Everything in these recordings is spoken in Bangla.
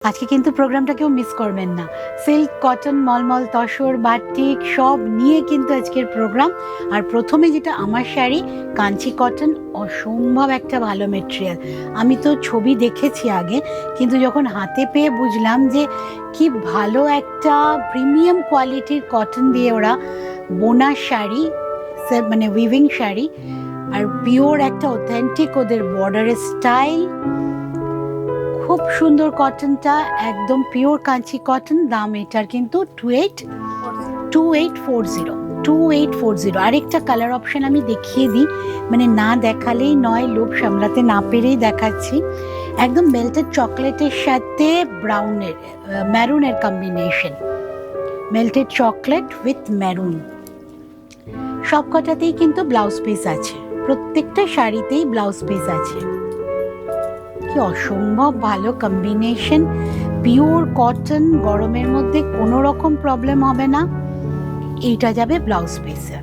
আজকে কিন্তু প্রোগ্রামটা কেউ মিস করবেন না। সিল্ক, কটন, মলমল, তসর, বাটিক সব নিয়ে কিন্তু আজকের প্রোগ্রাম। আর প্রথমে যেটা আমার শাড়ি, কাঞ্চি কটন, অসম্ভব একটা ভালো মেটেরিয়াল। আমি তো ছবি দেখেছি আগে, কিন্তু যখন হাতে পেয়ে বুঝলাম যে কি ভালো একটা প্রিমিয়াম কোয়ালিটির কটন দিয়ে ওরা বোনা শাড়ি, মানে উইভিং শাড়ি, আর পিওর একটা অথেন্টিক ওদের বর্ডারের স্টাইল। খুব সুন্দর কটনটা, একদম পিওর কাঞ্চি কটন। দাম এটার কিন্তু 2840। আরেকটা কালার অপশন আমি দেখিয়ে দিই, মানে না দেখালেই নয়, লোভ সামলাতে না পেরেই দেখাচ্ছি। একদম মেল্টেড চকলেটের সাথে ব্রাউনের, ম্যারুনের combination, melted chocolate with maroon. সব কটাতেই কিন্তু ব্লাউজ পিস আছে, প্রত্যেকটা শাড়িতেই ব্লাউজ পিস আছে। কি অসম্ভব ভালো কম্বিনেশন, পিওর কটন, গরমের মধ্যে কোনো রকম প্রবলেম হবে না। এইটা যাবে ব্লাউজ পিসে।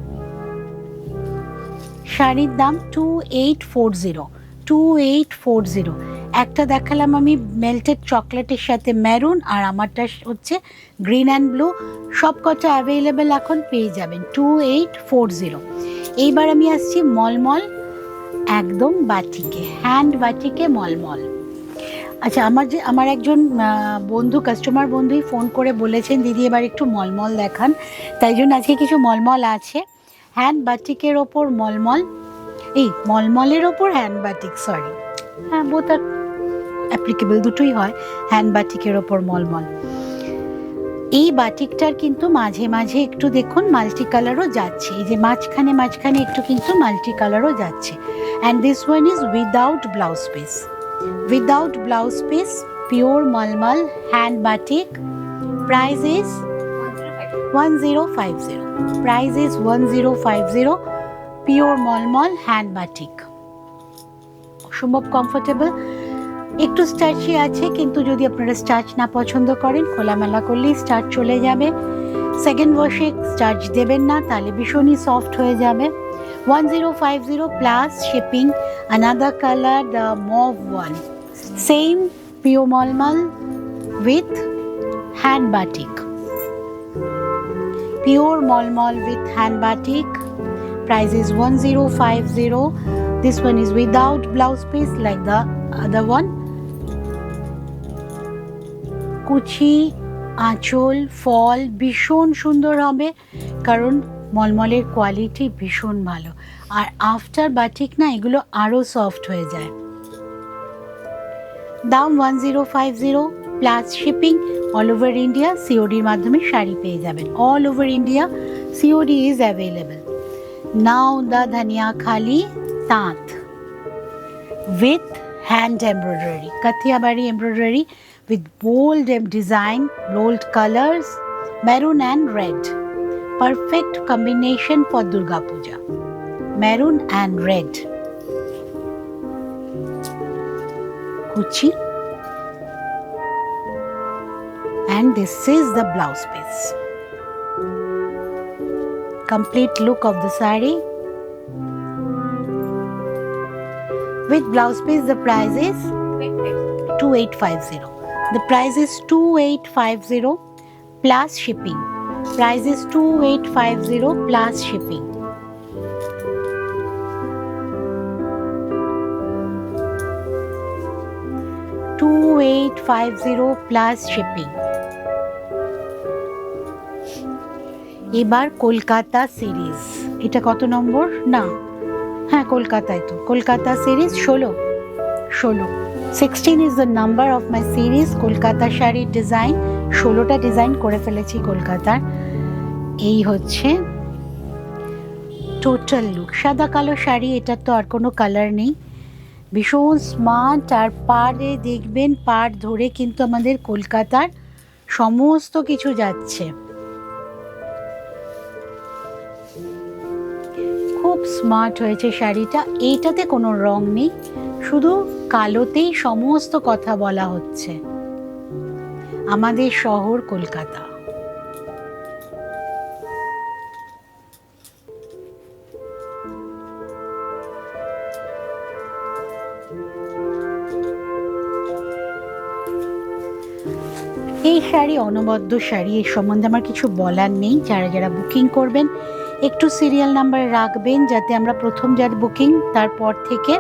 শাড়ির দাম 2840। একটা দেখালাম আমি মেল্টেড চকলেটের সাথে মেরুন, আর আমারটা হচ্ছে গ্রিন অ্যান্ড ব্লু। সব কটা অ্যাভেলেবেল এখন পেয়ে যাবেন 2840। এইবার আমি আসছি মলমল, একদম বাটিকে, হ্যান্ড বাটিকে মলমল। আচ্ছা, আমার একজন বন্ধু, কাস্টমার বন্ধুই ফোন করে বলেছেন দিদি এবার একটু মলমল দেখান, তাই জন্য আজকে কিছু মলমল আছে। হ্যান্ড বাটিকের ওপর মলমল, এই মলমলের ওপর হ্যান্ড বাটিক, সরি, হ্যাঁ বোথ আর অ্যাপ্লিকেবল, দুটোই হয়। হ্যান্ড বাটিকের ওপর মলমল। এই বাটিকটার কিন্তু মাঝে মাঝে একটু দেখুন মাল্টি কালারও যাচ্ছে, এই যে মাঝখানে মাঝখানে একটু কিন্তু মাল্টি কালারও যাচ্ছে। And this one is without blouse piece, without blouse piece, pure malmal hand batik. Price is 1050. Price is 1050. Pure malmal hand batik. অসম্ভব কমফোর্টেবল, একটু স্টার্চি আছে, কিন্তু যদি আপনারা স্টার্চ না পছন্দ করেন, খোলামেলা করলেই স্টার্চ চলে যাবে। সেকেন্ড ওয়াশে স্টার্চ দেবেন না, তাহলে ভীষণই সফট হয়ে যাবে। 1050 plus shipping. Another color, the mauve one. Same pure malmal with hand batik. Pure malmal with hand batik. Price is 1050. This one is without blouse piece like the other one. কুচি, আঁচল, ফল ভীষণ সুন্দর হবে, কারণ মলমলের কোয়ালিটি ভীষণ ভালো। আর আফটার বাটিক না, এগুলো আরও সফট হয়ে যায়। দাম 1050 plus shipping. All over India সিওডির মাধ্যমে শাড়ি পেয়ে যাবেন। All over India COD is available. Now the Dhaniakhali তাঁত with hand embroidery, Kathiawari embroidery with bold design, bold colors, maroon and red. Perfect combination for Durga Puja. Maroon and red. Kuchi. And this is the blouse piece. Complete look of the saree. With blouse piece, the price is 2850. The price is 2850 plus shipping. Price is 2850 plus shipping. $2850 plus shipping. এবার কলকাতা সিরিজ, এটা কত নম্বর? না, হ্যাঁ কলকাতায়, তো Kolkata series 16। 16 is the number of my series. Kolkata শাড়ির ডিজাইন 16টা ডিজাইন করে ফেলেছি কলকাতার। এই হচ্ছে টোটাল লুক। সাদা কালো শাড়ি, এটার তো আর কোনো কালার নেই, ভীষণ স্মার্ট। আর পাড়ে দেখবেন, পাড় ধরে কিন্তু আমাদের কলকাতার সমস্ত কিছু যাচ্ছে। খুব স্মার্ট হয়েছে শাড়িটা। এইটাতে কোনো রং নেই, শুধু কালোতেই সমস্ত কথা বলা হচ্ছে। আমাদের শহর কলকাতা। এই শাড়ি অনবদ্য শাড়ি, এর সম্বন্ধে আমার কিছু বলার নেই। যারা যারা বুকিং করবেন একটু সিরিয়াল নাম্বার রাখবেন, যাতে আমরা প্রথম যার বুকিং তারপর থেকে,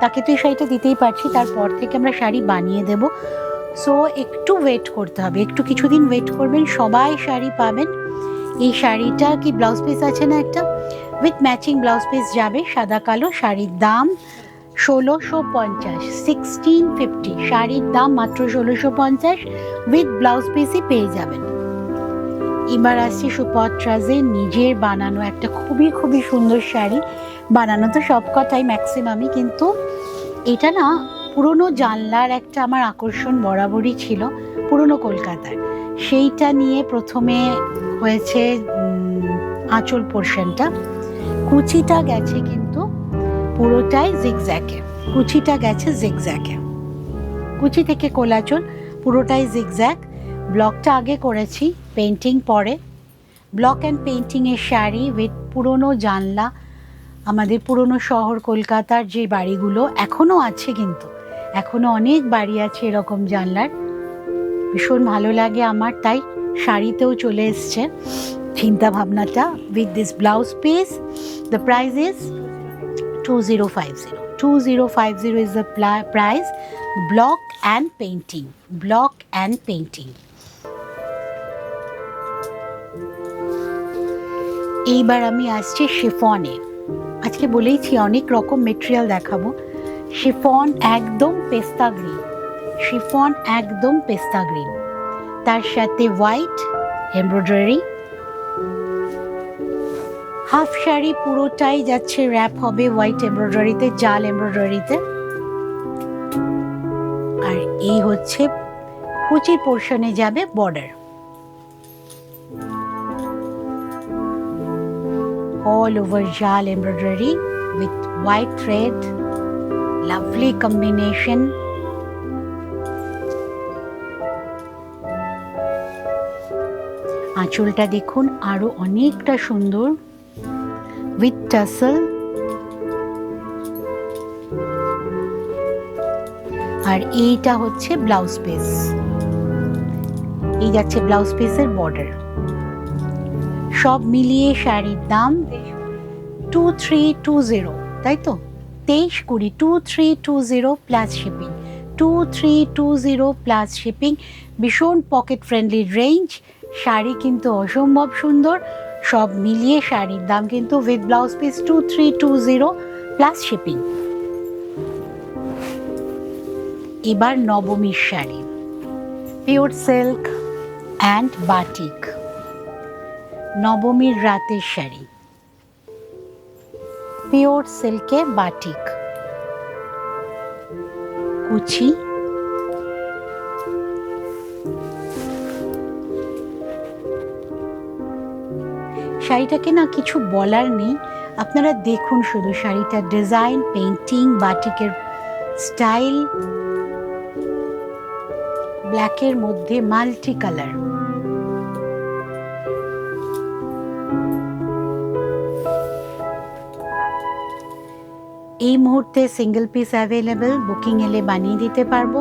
তাকে তো এই শাড়িটা দিতেই পারছি, তারপর থেকে আমরা শাড়ি বানিয়ে দেব। সো একটু ওয়েট করতে হবে, একটু কিছুদিন ওয়েট করবেন, সবাই শাড়ি পাবেন। এই শাড়িটা কি ব্লাউজ পিস আছে না একটা, উইথ ম্যাচিং ব্লাউজ পিস যাবে, সাদা কালো। শাড়ির দাম 1650, 1650। শাড়ির দাম মাত্র 1650, উইথ ব্লাউজ পিসই পেয়ে যাবেন। এবার আসছি সুপত্রাজের নিজের বানানো একটা খুবই খুবই সুন্দর শাড়ি। বানানো তো সব কথাই ম্যাক্সিমামই, কিন্তু এটা না পুরনো জানলার একটা আমার আকর্ষণ বরাবরই ছিল, পুরনো কলকাতার। সেইটা নিয়ে প্রথমে হয়েছে আঁচল পোর্শনটা। কুচিটা গেছে কিন্তু পুরোটাই জিগজ্যাগে, কুচিটা গেছে জিগজ্যাগে, কুচি থেকে কোলাচল পুরোটাই জিগজ্যাগ। ব্লকটা আগে করেছি, পেন্টিং পরে। ব্লক অ্যান্ড পেন্টিংয়ের শাড়ি উইথ পুরনো জানলা। আমাদের পুরনো শহর কলকাতার যে বাড়িগুলো এখনও আছে, কিন্তু এখনও অনেক বাড়ি আছে এরকম জানলার, ভীষণ ভালো লাগে আমার। তাই শাড়িতেও চলে এসছে চিন্তা ভাবনাটা। With this blouse piece the price is 2050. 2050 is the price. Block and painting. Block and painting. এইবার আমি আসছি শিফনে। আজকে বলেইছি অনেক রকম মেটেরিয়াল দেখাবো। শিফন একদম পেস্তা গ্রিন, শিফন একদম পেস্তা গ্রিন, তার সাথে হোয়াইট এমব্রয়ডারি। হাফ শাড়ি পুরোটাই যাচ্ছে র্যাপ হবে হোয়াইট এমব্রয়ডারিতে, জাল এমব্রয়ডারিতে। আর এই হচ্ছে কুচির পোর্শনে যাবে border, all over jal embroidery with white thread, lovely combination. আঁচলটা দেখুন আরো অনেকটা সুন্দর, উইথ টাসেল। আর এইটা হচ্ছে ব্লাউজ পিস, এই যাচ্ছে ব্লাউজ পিসের বর্ডার। সব মিলিয়ে শাড়ির দাম 2320, তাই তো 2320, 2320 প্লাস শিপিং, 2320 প্লাস শিপিং। ভীষণ পকেট ফ্রেন্ডলি রেঞ্জ, শাড়ি কিন্তু অসম্ভব সুন্দর। সব মিলিয়ে শাড়ির দাম কিন্তু with blouse piece 2320 plus shipping. এবার নবমীর sari, pure silk and batik. নবমীর রাতের শাড়ি, পিওর সিল্কে বাটিক, কুচি। শাড়িটাকে না কিছু বলার নেই, আপনারা দেখুন শুধু শাড়িটার ডিজাইন, পেইন্টিং, বাটিকের স্টাইল, ব্ল্যাকের মধ্যে মাল্টি কালার। এই মুহূর্তে সিঙ্গেল পিস অ্যাভেলেবল, বুকিং এলে বানিয়ে দিতে পারবো,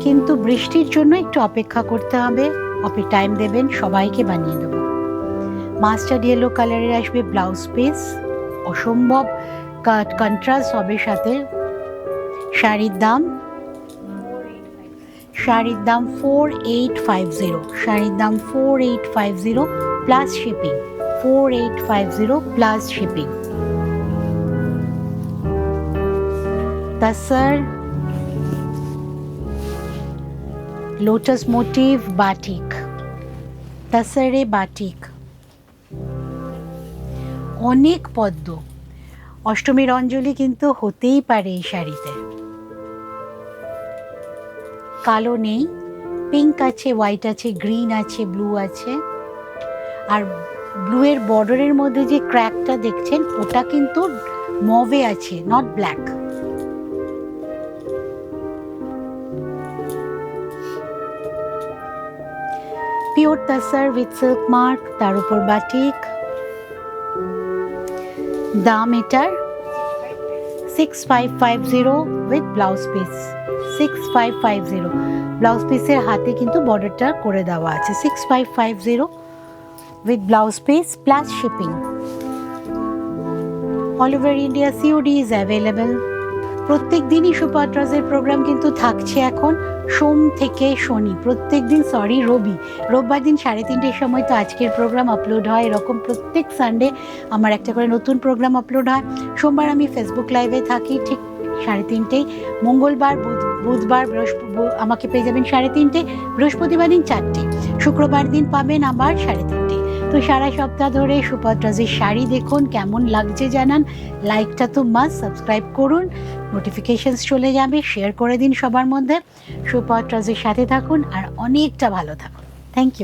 কিন্তু বৃষ্টির জন্য একটু অপেক্ষা করতে হবে। টাইম দেবেন, সবাইকে বানিয়ে দেবো। মাস্টার্ড ইয়েলো কালারের আসবে ব্লাউজ পিস, অসম্ভব কন্ট্রাস্ট হবে সাথে। শাড়ির দাম 4850, শাড়ির দাম 4850 plus shipping, 4850 plus shipping. তাসার lotus motive batik, তাসারে batik, অনেক পদ্ম। অষ্টমীর অঞ্জলি কিন্তু হতেই পারে এই শাড়িতে। কালো নেই, পিঙ্ক আছে, হোয়াইট আছে, গ্রিন আছে, ব্লু আছে। আর ব্লুয়ের বর্ডারের মধ্যে যে ক্র্যাকটা দেখছেন ওটা কিন্তু মভে আছে, not black. Pure তাসার with silk mark, তার উপর বাটিক। দাম এটার 6550 উইথ ব্লাউজ পিস, 6550। ব্লাউজ পিসের হাতে কিন্তু বর্ডারটা করে দেওয়া আছে 6550 with blouse piece plus shipping. All over India COD is available. প্রত্যেক দিনই সুপাত্রাজের প্রোগ্রাম কিন্তু থাকছে এখন সোম থেকে শনি, প্রত্যেক দিন রোববার দিন 3:30 সময় তো আজকের প্রোগ্রাম আপলোড হয়। এরকম প্রত্যেক সানডে আমার একটা করে নতুন প্রোগ্রাম আপলোড হয়। সোমবার আমি ফেসবুক লাইভে থাকি ঠিক 3:30, মঙ্গলবার বুধবার আমাকে পেয়ে যাবেন 3:30, বৃহস্পতিবার দিন 4টে, শুক্রবার দিন পাবেন আবার 3:30। তো সারা সপ্তাহ ধরে সুপাত্রাজের শাড়ি দেখুন, কেমন লাগছে জানান, লাইকটা তো মাস্ট, সাবস্ক্রাইব করুন, নোটিফিকেশনস চলে যাবে, শেয়ার করে দিন সবার মধ্যে। সুপাত্রাজের সাথে থাকুন আর অনেকটা ভালো থাকুন। Thank you.